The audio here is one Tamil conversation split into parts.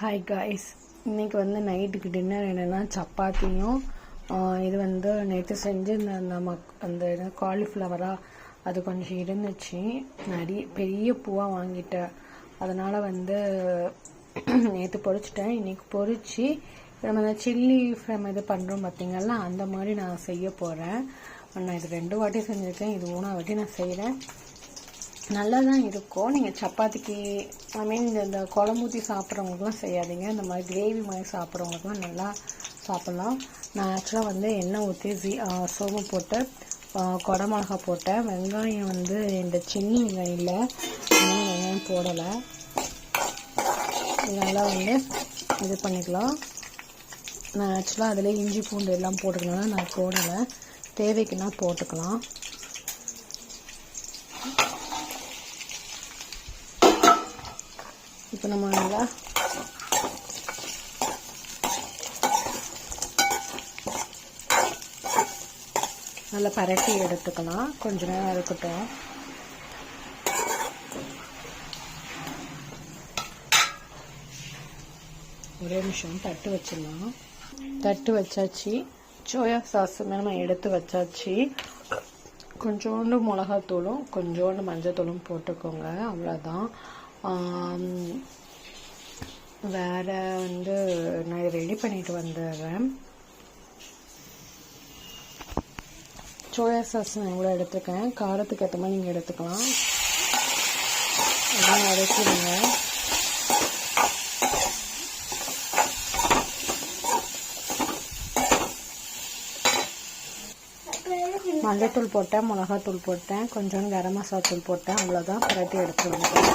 ஹாய் காய்ஸ், இன்றைக்கி வந்து நைட்டுக்கு டின்னர் என்னென்னா சப்பாத்தியும் இது வந்து நேற்று செஞ்சு அந்த காலிஃப்ளவராக அது கொஞ்சம் இருந்துச்சு. நிறைய பெரிய பூவாக வாங்கிட்டேன். அதனால் வந்து நேற்று பொரிச்சிட்டேன். இன்றைக்கி பொரிச்சு நம்ம இந்த சில்லி ஃப்ரம் இது பண்ணுறோம் பார்த்திங்களா, அந்த மாதிரி நான் செய்ய போகிறேன். நான் இது 2 வாட்டி செஞ்சுருக்கேன், இது 3ஆவது வாட்டி நான் செய்கிறேன். நல்லா தான் இருக்கும். நீங்கள் சப்பாத்திக்கு இந்த குழம்பு ஊற்றி சாப்பிட்றவங்களுக்குலாம் செய்யாதீங்க. இந்த மாதிரி கிரேவி மாதிரி சாப்பிட்றவங்களுக்குலாம் நல்லா சாப்பிட்லாம். நான் ஆக்சுவலாக வந்து எண்ணெய் ஊற்றி சோம்பு போட்டு குடமிளகா போட்டேன். வெங்காயம் வந்து இந்த சின்ன வெங்காயம் இல்லை, வெங்காயம் போடலை. இதெல்லாம் வந்து இது பண்ணிக்கலாம். நான் ஆக்சுவலாக அதில் இஞ்சி பூண்டு எல்லாம் போட்டுக்கலாம், நான் போடலை. தேவைக்குன்னா போட்டுக்கலாம். இப்போ நம்ம நல்லா பரட்டி எடுத்துக்கலாம். கொஞ்ச நேரம் இருக்கட்டும். ஒரே நிமிஷம் தட்டு வச்சிடலாம். தட்டு வச்சாச்சு. சோயா சாஸ் நம்ம எடுத்து வச்சாச்சு. கொஞ்சோண்டு மிளகாத்தூளும் கொஞ்சோண்டு மஞ்சத்தூளும் போட்டுக்கோங்க, அவ்வளோதான். வேறு வந்து நான் ரெடி பண்ணிட்டு வந்துடுறேன். சோயா சாஸ் நான் எவ்வளோ எடுத்துருக்கேன், காரத்துக்கு ஏற்ற மாதிரி நீங்கள் எடுத்துக்கலாம். அதெல்லாம் அரைச்சிடுங்க. மஞ்சத்தூள் போட்டேன், மிளகாத்தூள் போட்டேன், கொஞ்சோண்டு கரம் மசாலா தூள் போட்டேன், அவ்வளோதான். பரட்டி எடுத்துருவேன்.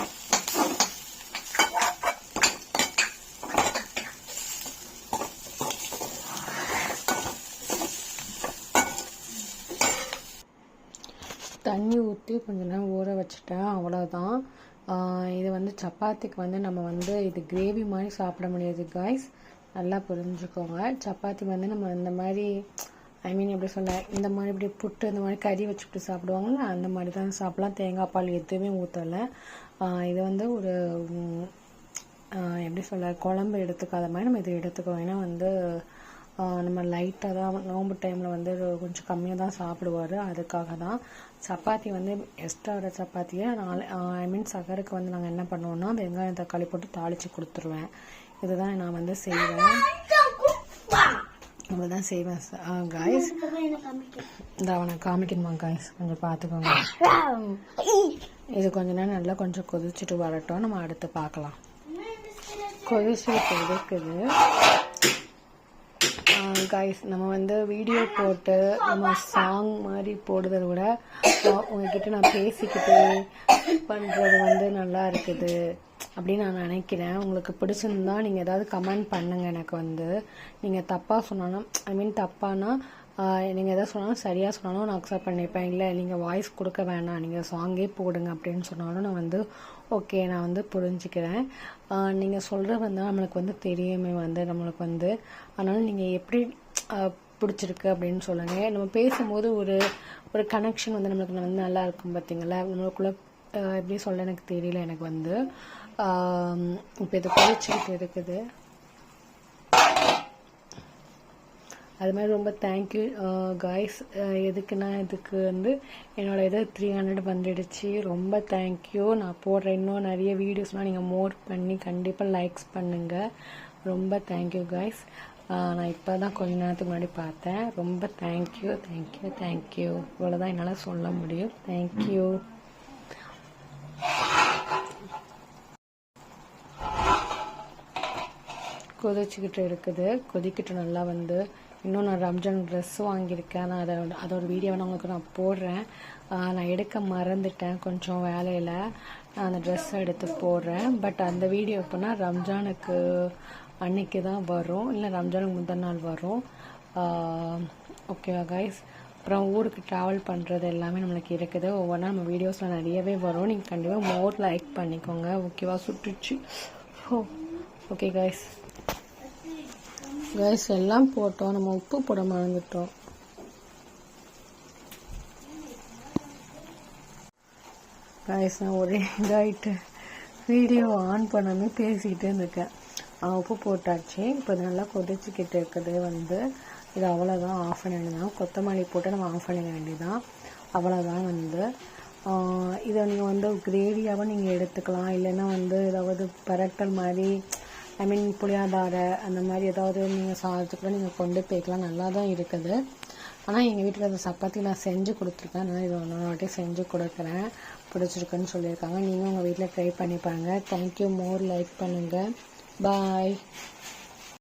தண்ணி ஊற்றி கொஞ்ச நேரம் ஊற வச்சுட்டேன், அவ்வளோதான். இது வந்து சப்பாத்திக்கு வந்து நம்ம வந்து இது கிரேவி மாதிரி சாப்பிட முடியாது காய்ஸ், நல்லா புரிஞ்சுக்கோங்க. சப்பாத்தி வந்து நம்ம இந்த மாதிரி எப்படி சொல்ல, இந்த மாதிரி இப்படி புட்டு இந்த மாதிரி கறி வச்சுட்டு சாப்பிடுவாங்களா, அந்த மாதிரி தான் சாப்பிடலாம். தேங்காய் பால் எதுவுமே ஊற்றலை. இது வந்து ஒரு எப்படி சொல்ல, குழம்பு எடுத்துக்காத மாதிரி நம்ம இது எடுத்துக்கோம். ஏன்னா வந்து நம்ம லைட்டாக தான் நோம்பு டைமில் வந்து கொஞ்சம் கம்மியாக தான் சாப்பிடுவார். அதுக்காக தான் சப்பாத்தி வந்து எக்ஸ்ட்ரா வர சப்பாத்தியை சகருக்கு வந்து நாங்கள் என்ன பண்ணுவோம்னா வெங்காயம் தக்காளி போட்டு தாளித்து கொடுத்துருவேன். இதுதான் நான் வந்து செய்வேன், அவ்வளோதான் செய்வேன் காய்ஸ். இந்த அவனை காமிக்கணுமா காய்ஸ், கொஞ்சம் பார்த்துக்கோங்க. இது கொஞ்ச நேரம் நல்லா கொஞ்சம் கொதிச்சுட்டு வரட்டும், நம்ம அடுத்து பார்க்கலாம். கொதிச்சுட்டு இருக்குது காய்ஸ். நம்ம வந்து வீடியோ போட்டு நம்ம சாங் மாதிரி போடுறத விட உங்ககிட்ட நான் பேசிக்கிட்டு பண்ணுறது வந்து நல்லா இருக்குது அப்படின்னு நான் நினைக்கிறேன். உங்களுக்கு பிடிச்சிருந்தா நீங்கள் ஏதாவது கமெண்ட் பண்ணுங்கள். எனக்கு வந்து நீங்கள் தப்பாக சொன்னாலும் தப்பானா நீங்கள் எதாவது சொன்னாலும் சரியாக சொன்னாலும் நான் அக்செப்ட் பண்ணிப்பேன். இல்லை நீங்கள் வாய்ஸ் கொடுக்க வேணாம், நீங்கள் சாங்கே போடுங்க அப்படின்னு சொன்னாலும் நான் வந்து ஓகே, நான் வந்து புரிஞ்சுக்கிறேன். நீங்கள் சொல்கிற வந்து நம்மளுக்கு வந்து தெரியுமே வந்து நம்மளுக்கு வந்து, அதனால் நீங்கள் எப்படி பிடிச்சிருக்கு அப்படின்னு சொல்லுங்கள். நம்ம பேசும்போது ஒரு கனெக்ஷன் வந்து நம்மளுக்கு வந்து நல்லா இருக்கும் பார்த்தீங்களா. நம்மளுக்குள்ளே எப்படி சொல்ல எனக்கு தெரியல. எனக்கு வந்து இப்போ இது பிடிச்சிக்கிட்டு இருக்குது. அது மாதிரி ரொம்ப தேங்க்யூ காய்ஸ். எதுக்குன்னா இதுக்கு வந்து என்னோடய இது 300 வந்துடுச்சு. ரொம்ப தேங்க்யூ. நான் போடுற இன்னும் நிறைய வீடியோஸ்லாம் நீங்கள் மோர் பண்ணி கண்டிப்பாக லைக்ஸ் பண்ணுங்கள். ரொம்ப தேங்க்யூ காய்ஸ். நான் இப்போ தான் கொஞ்ச நேரத்துக்கு முன்னாடி பார்த்தேன். ரொம்ப தேங்க்யூ தேங்க்யூ தேங்க்யூ. இவ்வளோதான் என்னால் சொல்ல முடியும். தேங்க்யூ. கொதிச்சுக்கிட்டு இருக்குது. கொதிக்கிட்டு நல்லா வந்து இன்னும் நான் ரம்ஜான் ட்ரெஸ் வாங்கியிருக்கேன். நான் அதோட வீடியோவை உங்களுக்கு நான் போடுறேன். நான் எடுக்க மறந்துட்டேன் கொஞ்சம் வேலையில். நான் அந்த ட்ரெஸ்ஸை எடுத்து போடுறேன். பட் அந்த வீடியோ எப்போனா ரம்ஜானுக்கு அன்னைக்கு தான் வரும், இல்லை ரம்ஜானுக்கு முதல் நாள் வரும். ஓகேவா கைஸ். அப்புறம் ஊருக்கு ட்ராவல் பண்ணுறது எல்லாமே நம்மளுக்கு இருக்குது. ஒவ்வொன்றா நம்ம வீடியோஸில் நிறையவே வரும். நீங்கள் கண்டிப்பாக மோர் லைக் பண்ணிக்கோங்க. ஓகேவா. சுட்டுச்சு. Okay guys. கைஸ் எல்லாம் போட்டோம், நம்ம உப்பு போட மறந்துட்டோம். கைஸ் நான் ஒரே இதாகிட்டு வீடியோ ஆன் பண்ணாமல் பேசிக்கிட்டே இருக்கேன். உப்பு போட்டாச்சு. இப்போ இது நல்லா கொதிச்சுக்கிட்டு இருக்குது வந்து. இது அவ்வளோதான், ஆஃப் பண்ண வேண்டியதான். கொத்தமல்லி போட்டு நம்ம ஆஃப் பண்ணிட வேண்டியதான், அவ்வளோதான் வந்து. இதை நீங்கள் வந்து கிரேவியாகவும் நீங்கள் எடுத்துக்கலாம், இல்லைன்னா வந்து ஏதாவது பரட்டல் மாதிரி, ஐ மீன் புளியாதாரை அந்த மாதிரி ஏதாவது நீங்கள் சாதத்துக்குள்ள நீங்கள் கொண்டு போய்க்கலாம், நல்லா தான் இருக்குது. ஆனால் எங்கள் வீட்டுக்கு அந்த சப்பாத்தி நான் செஞ்சு கொடுத்துருக்கேன், அதனால் இது ஒன்று வாட்டி செஞ்சு கொடுக்குறேன். பிடிச்சிருக்குன்னு சொல்லியிருக்காங்க. நீங்கள் உங்கள் வீட்டில் ட்ரை பண்ணி பாருங்கள். தேங்க்யூ. மோர் லைக் பண்ணுங்கள். பாய்.